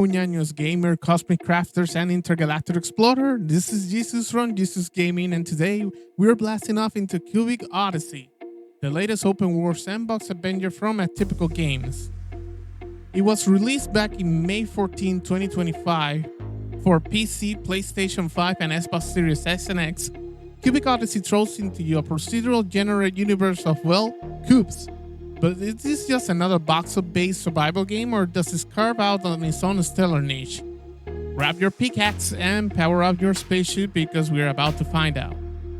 Ñaños gamer, cosmic crafters, and intergalactic explorer. This is Jesus from Jesus Gaming, and today we're blasting off into Cubic Odyssey, the latest open world sandbox adventure from Atypical Games. It was released back in May 14, 2025 for PC, PlayStation 5, and Xbox Series S and X. Cubic Odyssey throws into you a procedural generated universe of, well, cubes. But is this just another Voxel-based survival game, or does it carve out on its own stellar niche? Grab your pickaxe and power up your spaceship because we're about to find out.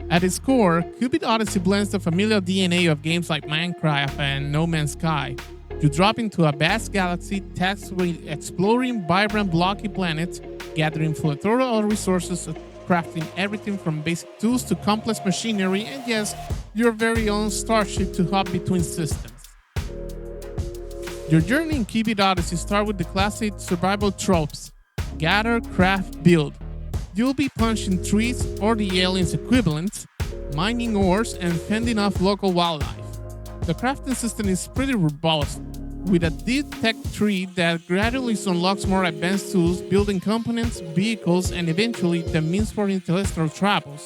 At its core, Cubic Odyssey blends the familiar DNA of games like Minecraft and No Man's Sky. You drop into a vast galaxy tasked with exploring vibrant blocky planets, gathering plethora of resources, crafting everything from basic tools to complex machinery, and yes, your very own starship to hop between systems. Your journey in Cubic Odyssey starts with the classic survival tropes: gather, craft, build. You'll be punching trees or the aliens' equivalents, mining ores, and fending off local wildlife. The crafting system is pretty robust, with a deep tech tree that gradually unlocks more advanced tools, building components, vehicles, and eventually the means for interstellar travels.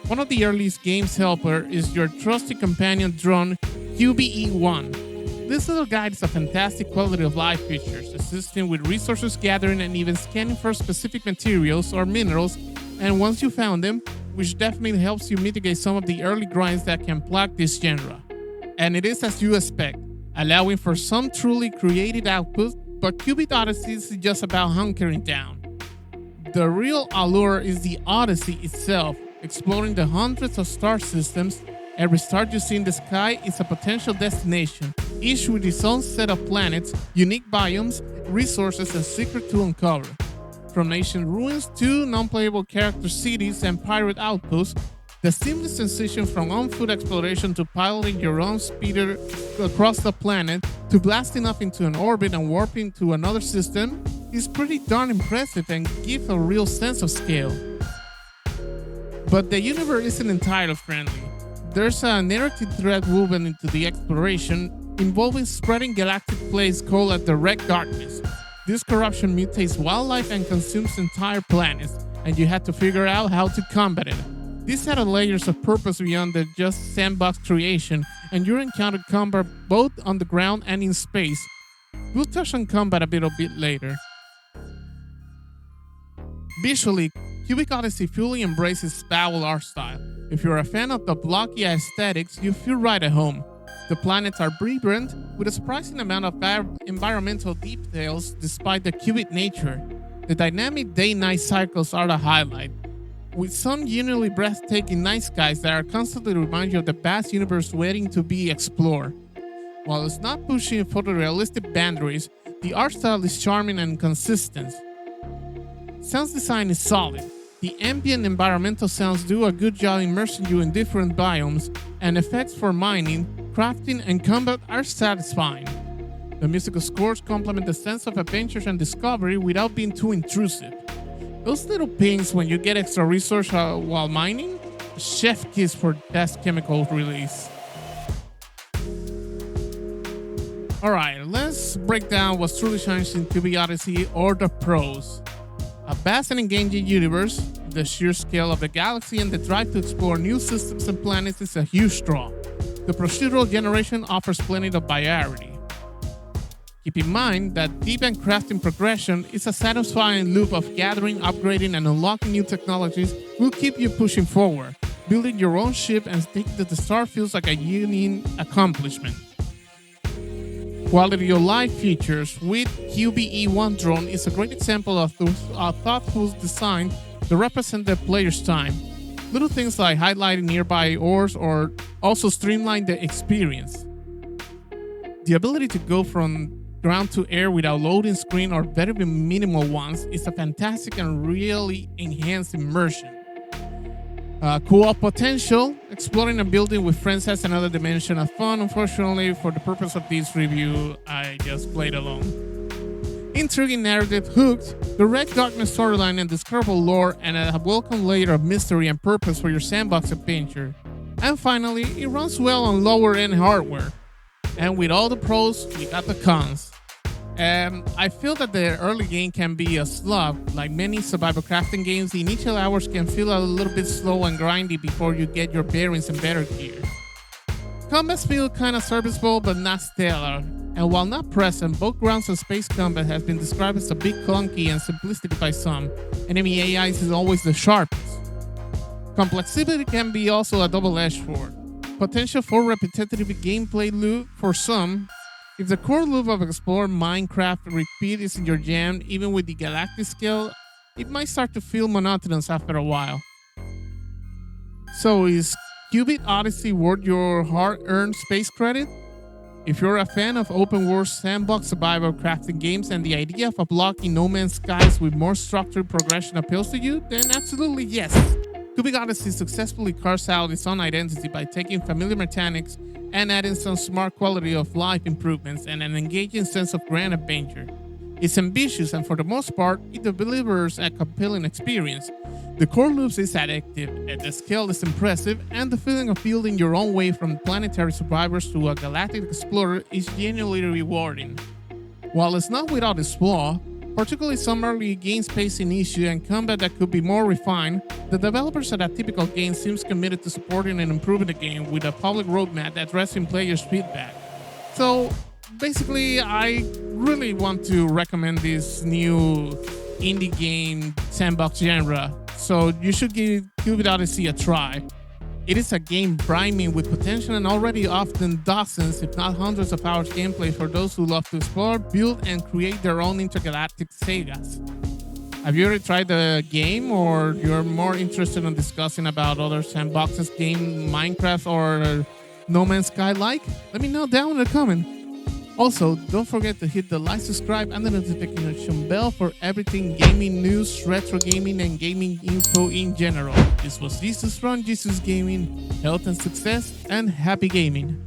One of the earliest game's helper is your trusty companion drone, QBE-1. This little guide is a fantastic quality of life features, assisting with resources gathering and even scanning for specific materials or minerals, and once you found them, which definitely helps you mitigate some of the early grinds that can plague this genre. And it is as you expect, allowing for some truly creative output, but Cubic Odyssey is just about hunkering down. The real allure is the Odyssey itself, exploring the hundreds of star systems. Every star you see in the sky is a potential destination, each with its own set of planets, unique biomes, resources, and secrets to uncover. From ancient ruins to non-playable character cities and pirate outposts, the seamless transition from on-foot exploration to piloting your own speeder across the planet to blasting off into an orbit and warping to another system is pretty darn impressive and gives a real sense of scale. But the universe isn't entirely friendly. There's a narrative thread woven into the exploration involving spreading galactic plagues called the Red Darkness. This corruption mutates wildlife and consumes entire planets, and you have to figure out how to combat it. These added layers of purpose beyond the just sandbox creation, and you encounter combat both on the ground and in space. We'll touch on combat a bit later. Visually, Cubic Odyssey fully embraces foul art style. If you're a fan of the blocky aesthetics, you feel right at home. The planets are vibrant, with a surprising amount of environmental details despite the cubic nature. The dynamic day-night cycles are the highlight, with some uniquely breathtaking night skies that are constantly remind you of the vast universe waiting to be explored. While it's not pushing photorealistic boundaries, the art style is charming and consistent. Sound design is solid. The ambient environmental sounds do a good job immersing you in different biomes, and effects for mining, crafting, and combat are satisfying. The musical scores complement the sense of adventure and discovery without being too intrusive. Those little pings when you get extra resource while mining? Chef kiss for best chemical release. Alright, let's break down what truly shines in Cubic Odyssey or the pros. A vast and engaging universe, the sheer scale of the galaxy and the drive to explore new systems and planets is a huge draw. The procedural generation offers plenty of variety. Keep in mind that deep and crafting progression is a satisfying loop of gathering, upgrading, and unlocking new technologies will keep you pushing forward. Building your own ship and taking to the star feels like a unique accomplishment. Quality of life features with QBE-1 drone is a great example of thoughtful design to represent the player's time. Little things like highlighting nearby ores or also streamline the experience. The ability to go from ground to air without loading screen or very minimal ones is a fantastic and really enhanced immersion. Co-op potential. Exploring a building with friends has another dimension of fun. Unfortunately, for the purpose of this review, I just played alone. Intriguing narrative hooked, the Red Darkness storyline and discoverable lore, and a welcome layer of mystery and purpose for your sandbox adventure. And finally, it runs well on lower end hardware. And with all the pros, we got the cons. I feel that the early game can be a slog. Like many survival crafting games, the initial hours can feel a little bit slow and grindy before you get your bearings and better gear. Combats feel kinda serviceable but not stellar, and while not present, both grounds and space combat has been described as a bit clunky and simplistic by some. Enemy AI is always the sharpest. Complexity can be also a double-edged sword. Potential for repetitive gameplay loop for some. If the core loop of explore, Minecraft, repeat is in your jam, even with the galactic scale, it might start to feel monotonous after a while. So is Cubic Odyssey worth your hard-earned space credit? If you're a fan of open-world sandbox survival crafting games and the idea of unlocking No Man's Skies with more structured progression appeals to you, then absolutely yes. Cubic Odyssey successfully carves out its own identity by taking familiar mechanics and adding some smart quality of life improvements and an engaging sense of grand adventure. It's ambitious and for the most part, it delivers a compelling experience. The core loops is addictive, and the scale is impressive, and the feeling of building your own way from planetary survivors to a galactic explorer is genuinely rewarding. While it's not without its flaw, particularly some early game spacing issue and combat that could be more refined, the developers at Atypical Games seems committed to supporting and improving the game with a public roadmap addressing players' feedback. So basically, I really want to recommend this new indie game sandbox genre, so you should give Cubic Odyssey a try. It is a game brimming with potential and already often dozens, if not hundreds of hours gameplay for those who love to explore, build, and create their own intergalactic sagas. Have you already tried the game, or you're more interested in discussing about other sandboxes game, Minecraft or No Man's Sky like? Let me know down in the comment. Also, don't forget to hit the like, subscribe, and the notification bell for everything gaming news, retro gaming, and gaming info in general. This was Jesus from Jesus Gaming. Health and success, and happy gaming.